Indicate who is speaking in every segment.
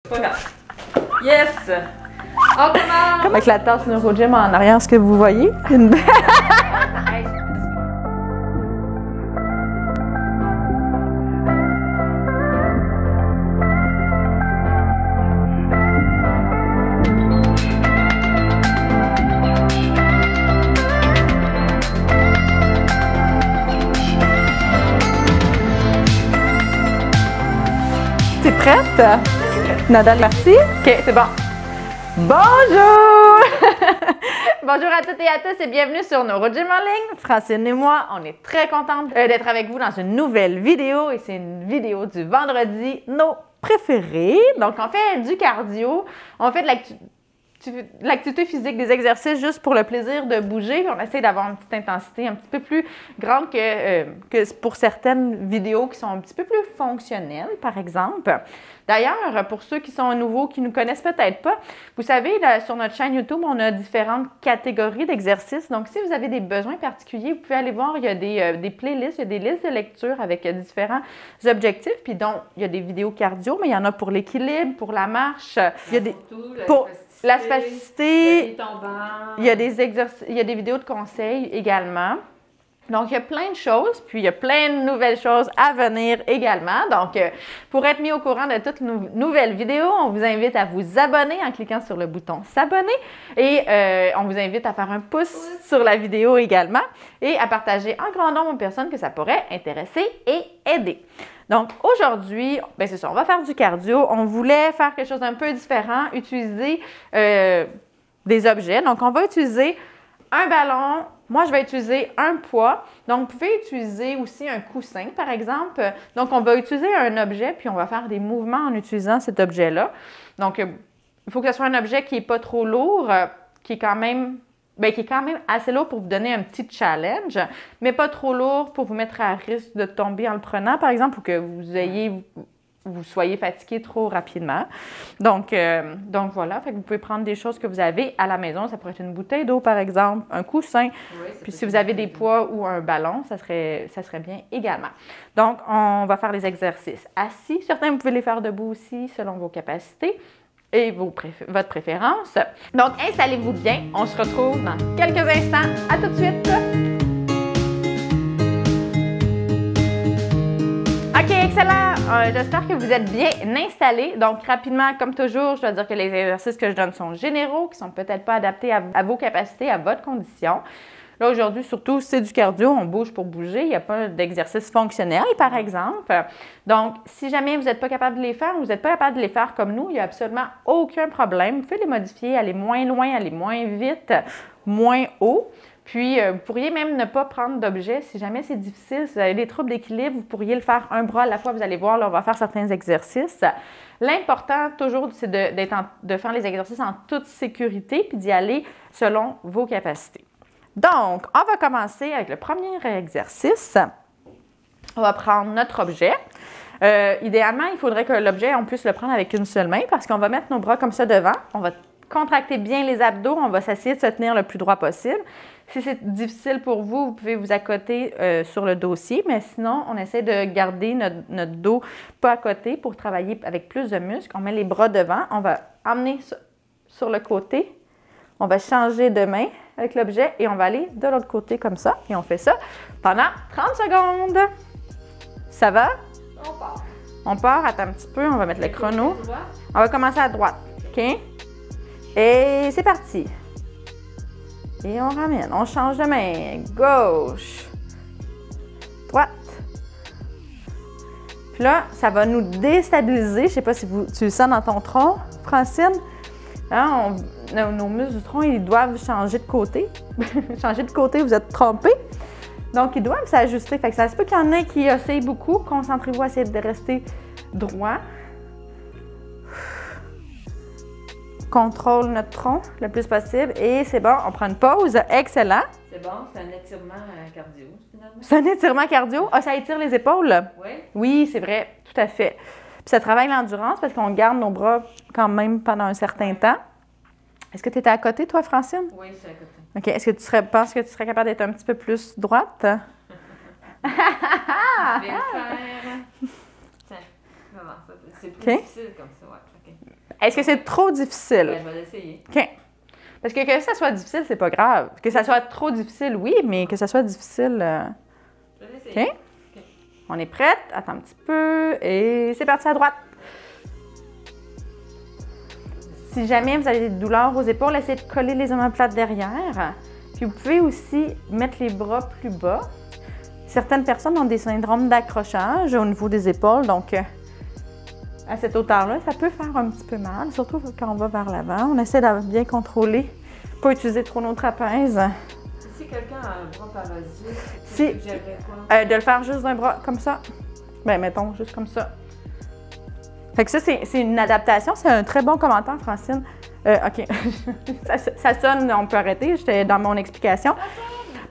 Speaker 1: Pas grave. Yes! On commence!
Speaker 2: Avec la tasse NeuroGym en arrière, est-ce que vous voyez? T'es prête? Nadal est parti? OK, c'est bon. Bonjour! Bonjour à toutes et à tous et bienvenue sur NeuroGym en ligne. Francine et moi, on est très contentes d'être avec vous dans une nouvelle vidéo et c'est une vidéo du vendredi, nos préférés. Donc, on fait du cardio, on fait de l'activité physique, des exercices juste pour le plaisir de bouger. On essaie d'avoir une petite intensité un petit peu plus grande que pour certaines vidéos qui sont un petit peu plus fonctionnelles, par exemple. D'ailleurs, pour ceux qui sont nouveaux, qui ne nous connaissent peut-être pas, vous savez, là, sur notre chaîne YouTube, on a différentes catégories d'exercices. Donc, si vous avez des besoins particuliers, vous pouvez aller voir, il y a des playlists, il y a des listes de lecture avec différents objectifs. Puis donc, il y a des vidéos cardio, mais il y en a pour l'équilibre, pour la marche. Il y a des pour la spasticité, il y a des exercices, il y a des vidéos de conseils également. Donc, il y a plein de choses, puis il y a plein de nouvelles choses à venir également. Donc, pour être mis au courant de toutes nos nouvelles vidéos, on vous invite à vous abonner en cliquant sur le bouton s'abonner et on vous invite à faire un pouce sur la vidéo également et à partager en grand nombre de personnes que ça pourrait intéresser et aider. Donc, aujourd'hui, bien c'est ça, on va faire du cardio. On voulait faire quelque chose d'un peu différent, utiliser des objets. Donc, on va utiliser un ballon. Moi, je vais utiliser un poids. Donc, vous pouvez utiliser aussi un coussin, par exemple. Donc, on va utiliser un objet, puis on va faire des mouvements en utilisant cet objet-là. Donc, il faut que ce soit un objet qui n'est pas trop lourd, qui est quand même assez lourd pour vous donner un petit challenge, mais pas trop lourd pour vous mettre à risque de tomber en le prenant, par exemple, ou que vous soyez fatigué trop rapidement. Donc voilà, fait que vous pouvez prendre des choses que vous avez à la maison. Ça pourrait être une bouteille d'eau, par exemple, un coussin. Oui, puis si vous avez des poids ou un ballon, ça serait bien également. Donc, on va faire les exercices assis. Certains, vous pouvez les faire debout aussi, selon vos capacités et votre préférence. Donc, installez-vous bien. On se retrouve dans quelques instants. À tout de suite! OK, excellent! J'espère que vous êtes bien installés. Donc, rapidement, comme toujours, je dois dire que les exercices que je donne sont généraux, qui ne sont peut-être pas adaptés à vos capacités, à votre condition. Là, aujourd'hui, surtout, c'est du cardio, on bouge pour bouger. Il n'y a pas d'exercice fonctionnel, par exemple. Donc, si jamais vous n'êtes pas capable de les faire ou vous n'êtes pas capable de les faire comme nous, il n'y a absolument aucun problème. Vous pouvez les modifier, aller moins loin, aller moins vite, moins haut. Puis, vous pourriez même ne pas prendre d'objet. Si jamais c'est difficile, si vous avez des troubles d'équilibre, vous pourriez le faire un bras à la fois. Vous allez voir, là, on va faire certains exercices. L'important, toujours, c'est de faire les exercices en toute sécurité puis d'y aller selon vos capacités. Donc, on va commencer avec le premier exercice. On va prendre notre objet. Idéalement, il faudrait que l'objet, on puisse le prendre avec une seule main parce qu'on va mettre nos bras comme ça devant. On va contracter bien les abdos. On va s'essayer de se tenir le plus droit possible. Si c'est difficile pour vous, vous pouvez vous accoter sur le dossier, mais sinon, on essaie de garder notre dos pas à côté pour travailler avec plus de muscles. On met les bras devant. On va emmener sur le côté. On va changer de main avec l'objet et on va aller de l'autre côté comme ça. Et on fait ça pendant 30 secondes. Ça va?
Speaker 1: On part.
Speaker 2: On part, attends un petit peu, on va mettre le chrono. On va commencer à droite, OK? Et c'est parti. Et on ramène, on change de main. Gauche, droite. Puis là, ça va nous déstabiliser. Je ne sais pas si tu le sens dans ton tronc, Francine. Hein, nos muscles du tronc, ils doivent changer de côté. Changer de côté, vous êtes trompé. Donc, ils doivent s'ajuster. Fait que ça se peut qu'il y en ait qui essayent beaucoup. Concentrez-vous à essayer de rester droit. Contrôle notre tronc le plus possible. Et c'est bon, on prend une pause. Excellent.
Speaker 1: C'est bon, c'est un étirement cardio, finalement.
Speaker 2: C'est un étirement cardio. Ah, ça étire les épaules?
Speaker 1: Oui. Oui,
Speaker 2: c'est vrai, tout à fait. Puis ça travaille l'endurance parce qu'on garde nos bras quand même pendant un certain temps. Est-ce que tu étais à côté, toi, Francine?
Speaker 1: Oui, je suis à côté.
Speaker 2: OK. Est-ce que penses que tu serais capable d'être un petit peu plus droite?
Speaker 1: Je vais le faire. Tiens, c'est plus difficile comme ça, ouais. Okay.
Speaker 2: Est-ce que c'est trop difficile?
Speaker 1: Ben, je vais l'essayer.
Speaker 2: OK. Parce que ça soit difficile, c'est pas grave. Que ça soit trop difficile, oui, mais que ça soit difficile...
Speaker 1: Je vais l'essayer.
Speaker 2: OK? On est prête? Attends un petit peu. Et c'est parti à droite. Si jamais vous avez des douleurs aux épaules, essayez de coller les omoplates derrière. Puis vous pouvez aussi mettre les bras plus bas. Certaines personnes ont des syndromes d'accrochage au niveau des épaules, donc à cette hauteur-là, ça peut faire un petit peu mal, surtout quand on va vers l'avant. On essaie de bien contrôler, pas utiliser trop nos trapèzes.
Speaker 1: Si quelqu'un a un bras paralysé,
Speaker 2: Si,
Speaker 1: tu suggérerais quoi?
Speaker 2: de le faire juste d'un bras, comme ça. Ben, mettons, juste comme ça. Fait que ça, c'est une adaptation. C'est un très bon commentaire, Francine. OK. ça sonne, on peut arrêter. J'étais dans mon explication.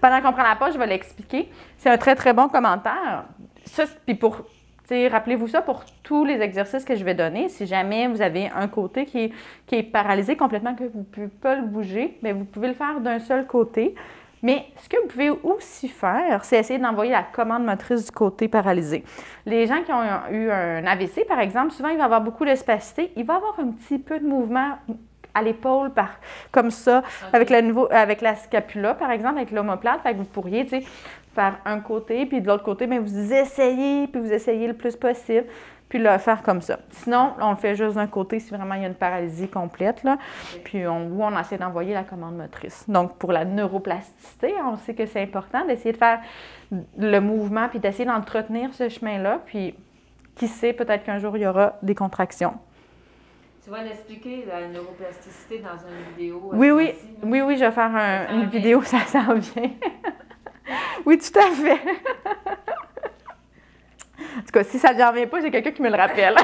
Speaker 2: Pendant qu'on prend la pause, je vais l'expliquer. C'est un très, très bon commentaire. Ça, puis pour, rappelez-vous ça pour tous les exercices que je vais donner. Si jamais vous avez un côté qui est paralysé complètement, que vous ne pouvez pas le bouger, bien, vous pouvez le faire d'un seul côté. Mais ce que vous pouvez aussi faire, c'est essayer d'envoyer la commande motrice du côté paralysé. Les gens qui ont eu un AVC, par exemple, souvent, il va avoir beaucoup de spasticité. Il va avoir un petit peu de mouvement à l'épaule, comme ça, okay. avec la scapula, par exemple, avec l'omoplate. Fait que vous pourriez, faire un côté, puis de l'autre côté, bien, vous essayez, puis vous essayez le plus possible, puis le faire comme ça. Sinon, on le fait juste d'un côté si vraiment il y a une paralysie complète, là. Okay. Puis on essaie d'envoyer la commande motrice. Donc, pour la neuroplasticité, on sait que c'est important d'essayer de faire le mouvement, puis d'essayer d'entretenir ce chemin-là, puis qui sait, peut-être qu'un jour, il y aura des contractions.
Speaker 1: Tu vas l'expliquer, la neuroplasticité, dans une vidéo?
Speaker 2: Oui, je vais faire une vidéo, ça s'en vient. Oui, tout à fait. En tout cas, si ça ne vient pas, j'ai quelqu'un qui me le rappelle.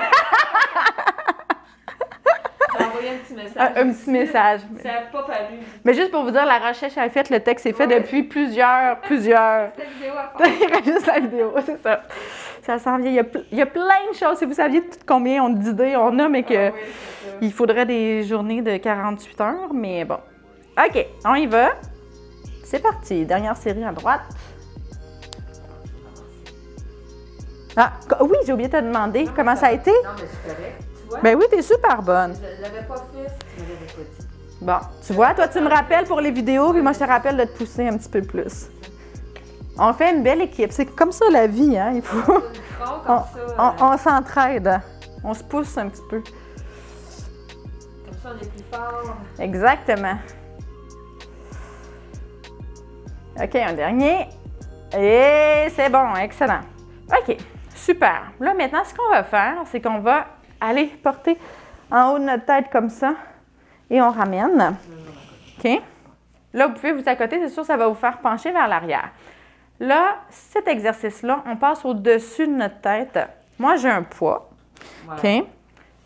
Speaker 1: J'ai envoyé un petit message.
Speaker 2: Un petit message.
Speaker 1: Ça n'a pas paru.
Speaker 2: Mais juste pour vous dire, la recherche est faite, le texte est fait depuis plusieurs.
Speaker 1: C'est la vidéo à faire.
Speaker 2: Il reste juste la vidéo, c'est ça. Ça s'en vient. Il y a plein de choses. Si vous saviez combien d'idées on a, mais que il faudrait des journées de 48 heures, mais bon. OK, on y va. C'est parti. Dernière série à droite. Ah, oui, j'ai oublié de te demander comment ça a été.
Speaker 1: Non, mais je suis correcte. Tu vois?
Speaker 2: Ben oui, t'es super bonne.
Speaker 1: Je ne l'avais pas fait si tu ne l'avais pas dit.
Speaker 2: Bon, tu vois, toi, tu me rappelles pour les vidéos, puis moi, je te rappelle de te pousser un petit peu plus. On fait une belle équipe. C'est comme ça la vie, hein? Il faut... On s'entraide. On se pousse un petit peu.
Speaker 1: Comme ça, on est plus fort.
Speaker 2: Exactement. OK, un dernier. Et c'est bon, excellent. OK, super. Là, maintenant, ce qu'on va faire, c'est qu'on va aller porter en haut de notre tête comme ça et on ramène. OK? Là, vous pouvez vous accoter, c'est sûr, ça va vous faire pencher vers l'arrière. Là, cet exercice-là, on passe au-dessus de notre tête. Moi, j'ai un poids. Voilà. OK?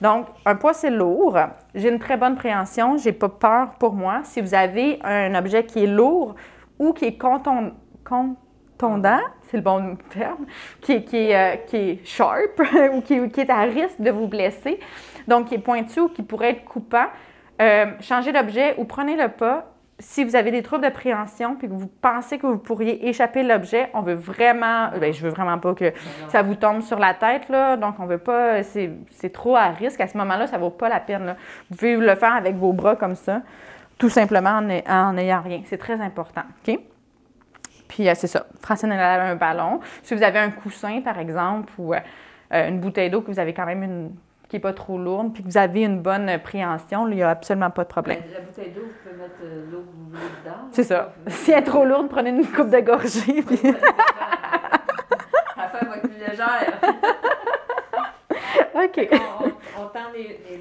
Speaker 2: Donc, un poids, c'est lourd. J'ai une très bonne préhension. Je n'ai pas peur pour moi. Si vous avez un objet qui est lourd ou qui est contondant, c'est le bon terme, qui est sharp ou qui est à risque de vous blesser, donc qui est pointu ou qui pourrait être coupant, changez d'objet ou prenez le pas. Si vous avez des troubles de préhension puis que vous pensez que vous pourriez échapper l'objet, on veut vraiment, je veux vraiment pas que ça vous tombe sur la tête, là, donc on veut pas, c'est trop à risque. À ce moment-là, ça vaut pas la peine, là. Vous pouvez le faire avec vos bras comme ça, tout simplement en n'ayant rien. C'est très important, OK? Puis c'est ça, Francine, elle a un ballon. Si vous avez un coussin, par exemple, ou une bouteille d'eau que vous avez quand même qui n'est pas trop lourde, puis que vous avez une bonne préhension, il n'y a absolument pas de problème.
Speaker 1: La bouteille d'eau, vous pouvez mettre l'eau que vous voulez dedans.
Speaker 2: C'est ça. Si elle est trop lourde, prenez une coupe de gorgée. Puis...
Speaker 1: La femme va être plus légère.
Speaker 2: OK.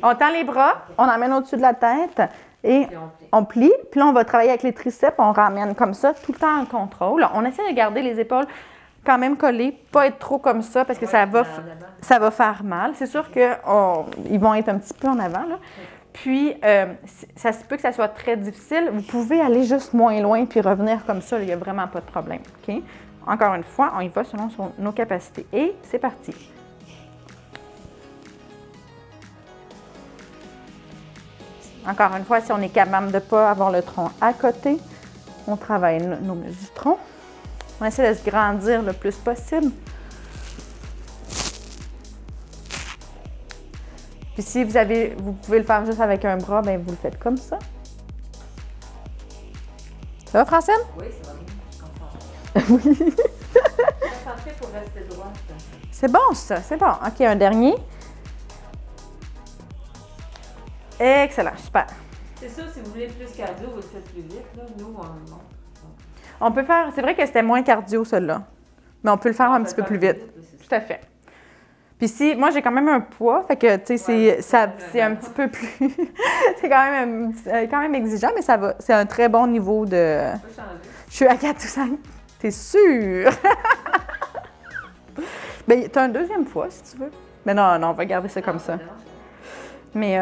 Speaker 1: On
Speaker 2: tend les bras, on emmène au-dessus de la tête et on plie. Puis là, on va travailler avec les triceps, on ramène comme ça, tout le temps en contrôle. On essaie de garder les épaules quand même collées, pas être trop comme ça parce que ça va faire mal. C'est sûr qu'ils vont être un petit peu en avant, là. Puis, ça se peut que ça soit très difficile. Vous pouvez aller juste moins loin puis revenir comme ça. Il n'y a vraiment pas de problème. OK? Encore une fois, on y va selon nos capacités. Et c'est parti. Encore une fois, si on est capable de ne pas avoir le tronc à côté, on travaille nos muscles du tronc. On essaie de se grandir le plus possible. Puis Puis si vous pouvez le faire juste avec un bras, ben vous le faites comme ça. Ça va, Francine?
Speaker 1: Oui, ça va bien. Je suis contente.
Speaker 2: Oui.
Speaker 1: Concentré pour rester droite.
Speaker 2: C'est bon, ça. C'est bon. OK, un dernier. Excellent. Super.
Speaker 1: C'est sûr, si vous voulez plus cardio, vous le faites plus vite. Là. Nous, on le monte.
Speaker 2: On peut faire... C'est vrai que c'était moins cardio, celui-là. Mais on peut le faire un petit peu plus vite. Tout à fait. Puis si... Moi, j'ai quand même un poids, fait que, tu sais, c'est un petit peu plus... c'est quand même exigeant, mais ça va. C'est un très bon niveau de...
Speaker 1: On peut changer.
Speaker 2: Je suis à 4 ou 5. T'es sûre? Ben, t'as un deuxième poids, si tu veux. Mais non, on va garder ça comme ça. Mais,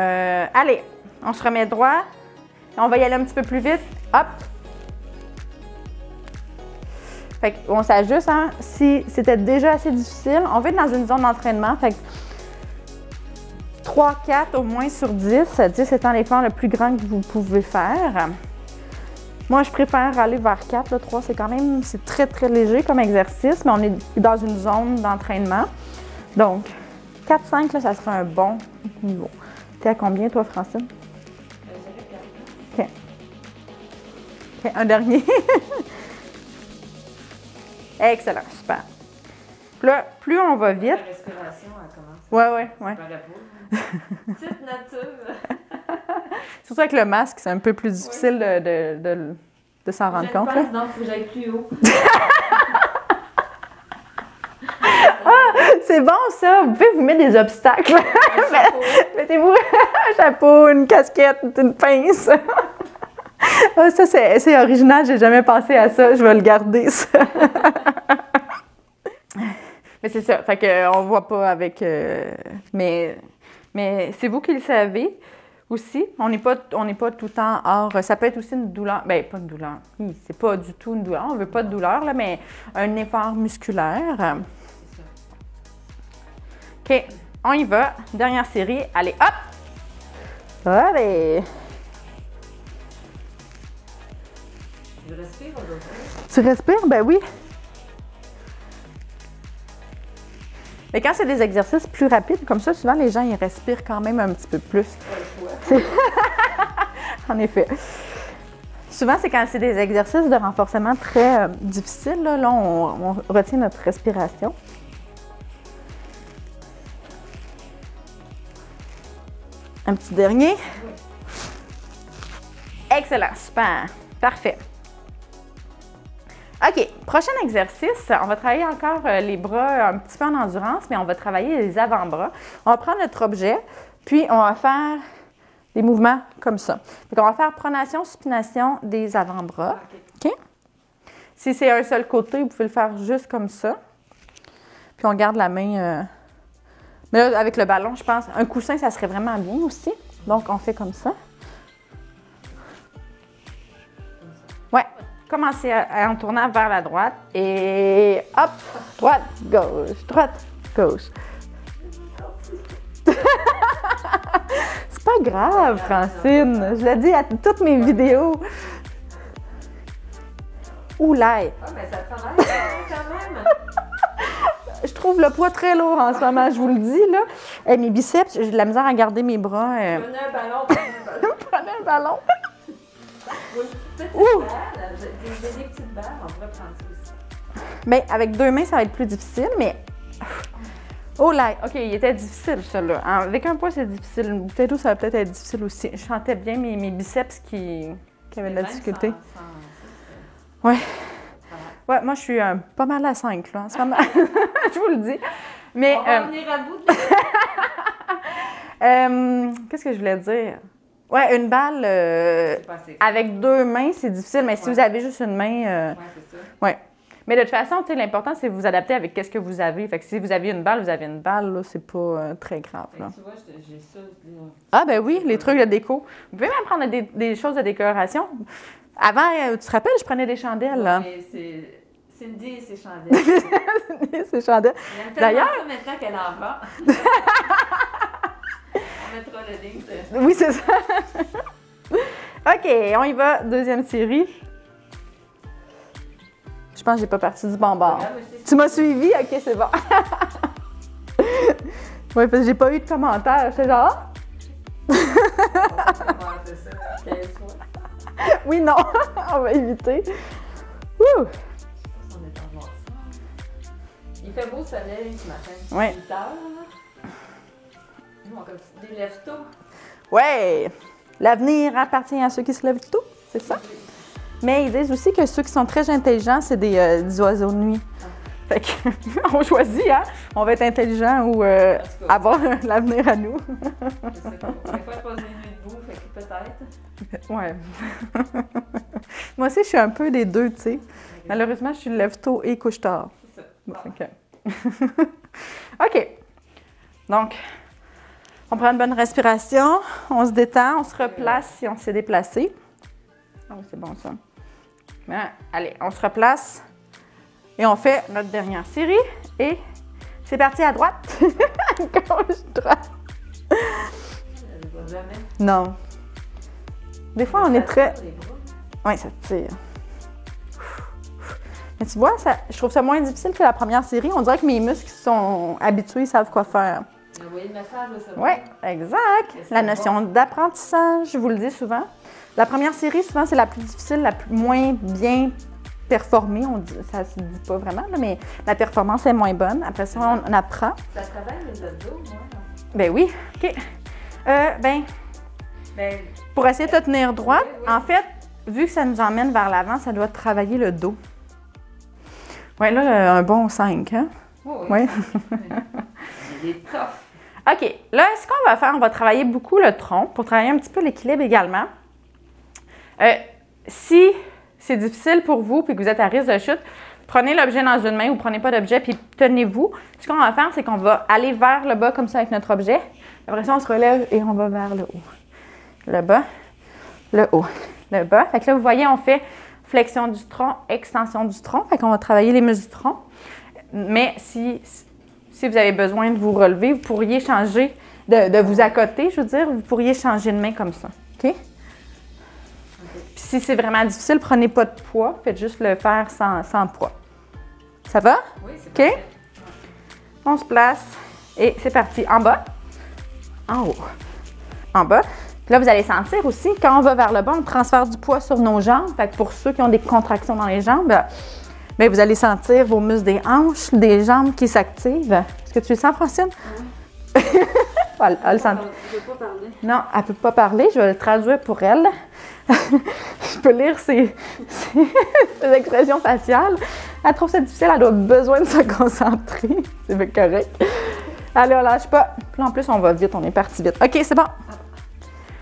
Speaker 2: allez, on se remet droit. On va y aller un petit peu plus vite. Hop! Fait qu'on s'ajuste, hein. Si c'était déjà assez difficile, on va être dans une zone d'entraînement. Fait que 3, 4 au moins sur 10. 10 étant l'effort le plus grand que vous pouvez faire. Moi, je préfère aller vers 4. Là, 3, c'est quand même, c'est très, très léger comme exercice, mais on est dans une zone d'entraînement. Donc, 4, 5, là, ça serait un bon niveau. T'es à combien, toi, Francine? OK. OK, un dernier. Excellent, super. Là, plus on va vite.
Speaker 1: La respiration, elle commence.
Speaker 2: Ouais.
Speaker 1: Par la peau. Petite nature.
Speaker 2: Surtout avec le masque, c'est un peu plus difficile de s'en rendre compte. Là.
Speaker 1: Non, il faut que j'aille plus haut.
Speaker 2: C'est bon, ça! Vous pouvez vous mettre des obstacles. Mettez-vous un chapeau, une casquette, une pince. Ça, c'est original. J'ai jamais pensé à ça. Je vais le garder, ça. Mais c'est ça. Fait qu'on voit pas avec... Mais c'est vous qui le savez aussi. On n'est pas tout le temps hors... Ça peut être aussi une douleur. Bien, pas une douleur. C'est pas du tout une douleur. On veut pas de douleur, là, mais un effort musculaire. OK, on y va. Dernière série. Allez, hop! Allez!
Speaker 1: Je respire aujourd'hui.
Speaker 2: Tu respires? Ben oui. Mais quand c'est des exercices plus rapides, comme ça, souvent, les gens, ils respirent quand même un petit peu plus. En effet. Souvent, c'est quand c'est des exercices de renforcement très difficiles. Là, on retient notre respiration. Un petit dernier. Excellent, super, parfait. OK, prochain exercice, on va travailler encore les bras un petit peu en endurance, mais on va travailler les avant-bras. On va prendre notre objet, puis on va faire des mouvements comme ça. Donc, on va faire pronation, supination des avant-bras. OK? Si c'est un seul côté, vous pouvez le faire juste comme ça. Puis on garde la main... Mais là, avec le ballon, je pense, un coussin, ça serait vraiment bien aussi. Donc, on fait comme ça. Ouais. Commencez en tournant vers la droite. Et hop! Droite, gauche, droite, gauche. C'est pas grave, Francine. Je l'ai dit à toutes mes vidéos. Ouh là!
Speaker 1: Ah, mais ça travaille quand même.
Speaker 2: Je trouve le poids très lourd en ce moment, je vous le dis, là. Et mes biceps, j'ai de la misère à garder mes bras.
Speaker 1: Prenez un ballon, prenez un ballon.
Speaker 2: Prenez un ballon.
Speaker 1: Oui, petite balle. J'ai des petites balles, on pourrait prendre ça aussi.
Speaker 2: Mais avec 2 mains, ça va être plus difficile, mais... Oh là! OK, il était difficile, celui-là. Avec un poids, c'est difficile. Peut-être ça va peut-être être difficile aussi. Je sentais bien mes biceps qui avaient de la difficulté. Ouais. Ouais, moi, je suis pas mal à 5, là, en ce moment. Je vous le dis. Mais,
Speaker 1: on va venir à bout de...
Speaker 2: qu'est-ce que je voulais dire? Ouais, une balle avec 2 mains, c'est difficile, mais si vous avez juste une main...
Speaker 1: Ouais, c'est ça.
Speaker 2: Ouais. Mais de toute façon, tu sais, l'important, c'est de vous adapter avec qu'est-ce que vous avez. Fait que si vous aviez une balle, vous avez une balle, là, c'est pas très grave, là.
Speaker 1: Tu vois, j'ai ça.
Speaker 2: Ah, ben oui, les trucs de déco. Vous pouvez même prendre des choses de décoration. Avant, tu te rappelles, je prenais des chandelles, là.
Speaker 1: Mais c'est Cindy et ses chandelles.
Speaker 2: Ces chandelles.
Speaker 1: D'ailleurs, ça maintenant qu'elle en vend. On mettra le link.
Speaker 2: Oui, c'est ça. OK, on y va. Deuxième série. Je pense que j'ai pas parti du bon bord. Tu m'as suivi? OK, c'est bon. Oui, parce que j'ai pas eu de commentaires. J'étais genre,
Speaker 1: C'est ça, 15 fois.
Speaker 2: Oui, non, on va éviter. Ouh!
Speaker 1: On est en noir. Il fait beau soleil ce matin.
Speaker 2: Ouais.
Speaker 1: 8 heures, là. Nous, on comme des lève tôt.
Speaker 2: Ouais! L'avenir appartient à ceux qui se lèvent tôt, c'est ça? Mais ils disent aussi que ceux qui sont très intelligents, c'est des oiseaux de nuit. Fait que, on choisit, hein? On va être intelligent ou avoir l'avenir à nous.
Speaker 1: Je sais pas. Des fois, je passe des nuits debout, fait que peut-être.
Speaker 2: Ouais. Moi aussi, je suis un peu des deux, tu sais. Malheureusement, je suis lève tôt et couche tard.
Speaker 1: C'est ça.
Speaker 2: Bon, OK. OK. Donc, on prend une bonne respiration, on se détend, on se replace si on s'est déplacé. Ah oui, c'est bon ça. Allez, on se replace et on fait notre dernière série. Et c'est parti à droite. Gauche, droite.
Speaker 1: Elle va jamais.
Speaker 2: Non. Des fois, on est très...
Speaker 1: Les bras.
Speaker 2: Oui, ça tire. Mais tu vois, je trouve ça moins difficile que la première série. On dirait que mes muscles sont habitués, ils savent quoi faire.
Speaker 1: Vous voyez le message, là, ça va?
Speaker 2: Oui, exact. La notion d'apprentissage, je vous le dis souvent. La première série, souvent, c'est la plus difficile, la moins bien performée. Ça ne se dit pas vraiment, là, mais la performance est moins bonne. Après ça, on apprend.
Speaker 1: Ça travaille les abdos, moi.
Speaker 2: Ben oui. OK. Ben, pour essayer de te tenir droite,
Speaker 1: Oui, oui.
Speaker 2: en fait, vu que ça nous emmène vers l'avant, ça doit travailler le dos. Oui, là, un bon 5, hein?
Speaker 1: Oh,
Speaker 2: Oui.
Speaker 1: Il est tough.
Speaker 2: OK. Là, ce qu'on va faire, on va travailler beaucoup le tronc pour travailler un petit peu l'équilibre également. Si c'est difficile pour vous et que vous êtes à risque de chute, prenez l'objet dans une main ou prenez pas d'objet puis tenez-vous. Ce qu'on va faire, c'est qu'on va aller vers le bas comme ça avec notre objet. Après ça, on se relève et on va vers le haut. Le bas, le haut, le bas. Fait que là, vous voyez, on fait flexion du tronc, extension du tronc. Fait qu'on va travailler les muscles du tronc. Mais si vous avez besoin de vous relever, vous pourriez changer, de vous accoter, je veux dire, vous pourriez changer de main comme ça. OK? Puis si c'est vraiment difficile, prenez pas de poids, faites juste le faire sans poids. Ça va?
Speaker 1: Oui, c'est
Speaker 2: OK?
Speaker 1: parfait.
Speaker 2: On se place et c'est parti. En bas, en haut, en bas. Puis là, vous allez sentir aussi, quand on va vers le bas, on transfère du poids sur nos jambes. Fait que pour ceux qui ont des contractions dans les jambes, bien, vous allez sentir vos muscles des hanches, des jambes qui s'activent. Est-ce que tu le sens, Francine?
Speaker 1: Oui.
Speaker 2: Elle le sent.
Speaker 1: Je ne peux pas parler.
Speaker 2: Non, elle ne peut pas parler. Je vais le traduire pour elle. Je peux lire ses expressions faciales. Elle trouve ça difficile. Elle a besoin de se concentrer. C'est bien correct. Allez, on lâche pas. Puis en plus, on va vite. On est parti vite. OK, c'est bon.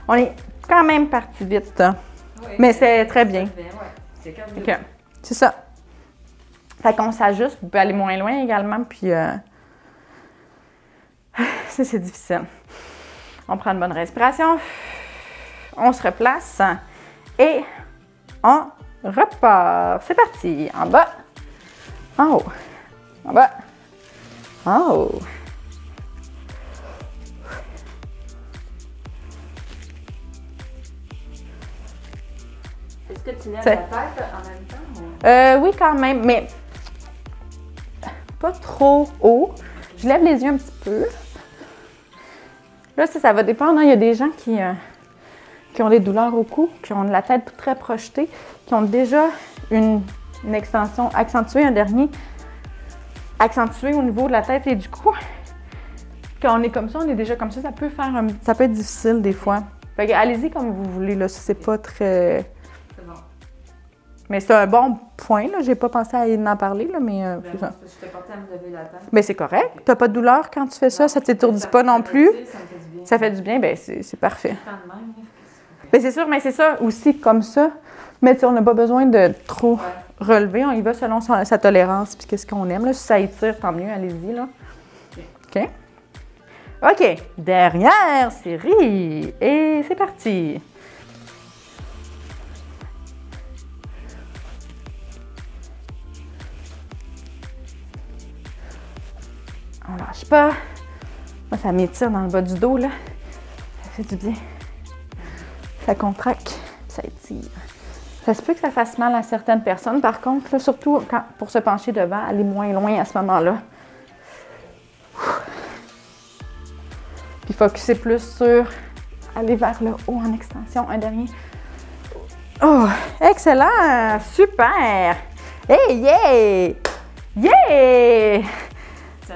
Speaker 2: On est quand même parti vite.
Speaker 1: Oui,
Speaker 2: Mais c'est très bien.
Speaker 1: Ouais. C'est comme
Speaker 2: OK. C'est ça. Fait qu'on s'ajuste. Vous pouvez aller moins loin également. Puis, ça, c'est difficile. On prend une bonne respiration. On se replace. Et on repart. C'est parti. En bas. En haut. En bas. En haut.
Speaker 1: Est-ce que tu lèves
Speaker 2: C'est-
Speaker 1: la tête en même temps? Ou...
Speaker 2: Oui, quand même, mais pas trop haut. Je lève les yeux un petit peu. Là, ça va dépendre. Hein. Il y a des gens qui ont des douleurs au cou, qui ont la tête très projetée, qui ont déjà une extension accentuée, un dernier accentué au niveau de la tête et du cou. Quand on est comme ça, on est déjà comme ça, ça peut être difficile des fois. Fait que allez-y comme vous voulez, là, si c'est pas très...
Speaker 1: C'est bon.
Speaker 2: Mais c'est un bon point, là. J'ai pas pensé à en parler, là, mais
Speaker 1: Ben,
Speaker 2: c'est
Speaker 1: moi,
Speaker 2: ça.
Speaker 1: c'est parce que je t'ai porté à me lever la tête.
Speaker 2: Mais c'est correct. T'as pas de douleur quand tu fais ça? Ça t'étourdit pas non plus?
Speaker 1: Ça me fait du bien.
Speaker 2: Ça fait du bien? Ben c'est parfait.
Speaker 1: Tant de même, là.
Speaker 2: Ben c'est sûr, mais c'est ça aussi, comme ça. Mais tu sais, on n'a pas besoin de trop
Speaker 1: Ouais.
Speaker 2: relever. On y va selon sa tolérance puis qu'est-ce qu'on aime. Là. Si ça étire, tant mieux, allez-y, là. OK? OK. Dernière série. Et c'est parti. On lâche pas. Moi, ça m'étire dans le bas du dos, là. Ça fait du bien. Ça contracte, ça étire. Ça se peut que ça fasse mal à certaines personnes. Par contre, là, surtout pour se pencher devant, aller moins loin à ce moment-là. Puis focuser plus sur aller vers le haut en extension. Un dernier. Oh, excellent! Super! Hey, yeah! Yeah!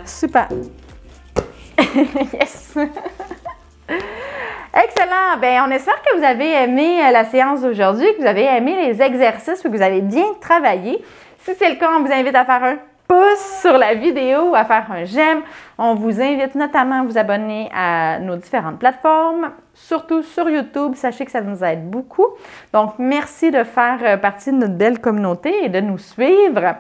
Speaker 2: Super! Yes! Excellent! Bien, on espère que vous avez aimé la séance d'aujourd'hui, que vous avez aimé les exercices, que vous avez bien travaillé. Si c'est le cas, on vous invite à faire un pouce sur la vidéo, à faire un j'aime. On vous invite notamment à vous abonner à nos différentes plateformes, surtout sur YouTube. Sachez que ça nous aide beaucoup. Donc, merci de faire partie de notre belle communauté et de nous suivre.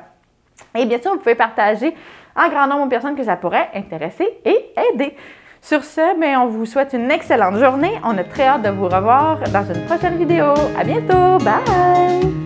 Speaker 2: Et bien sûr, vous pouvez partager en grand nombre aux personnes que ça pourrait intéresser et aider. Sur ce, bien, on vous souhaite une excellente journée. On a très hâte de vous revoir dans une prochaine vidéo. À bientôt! Bye!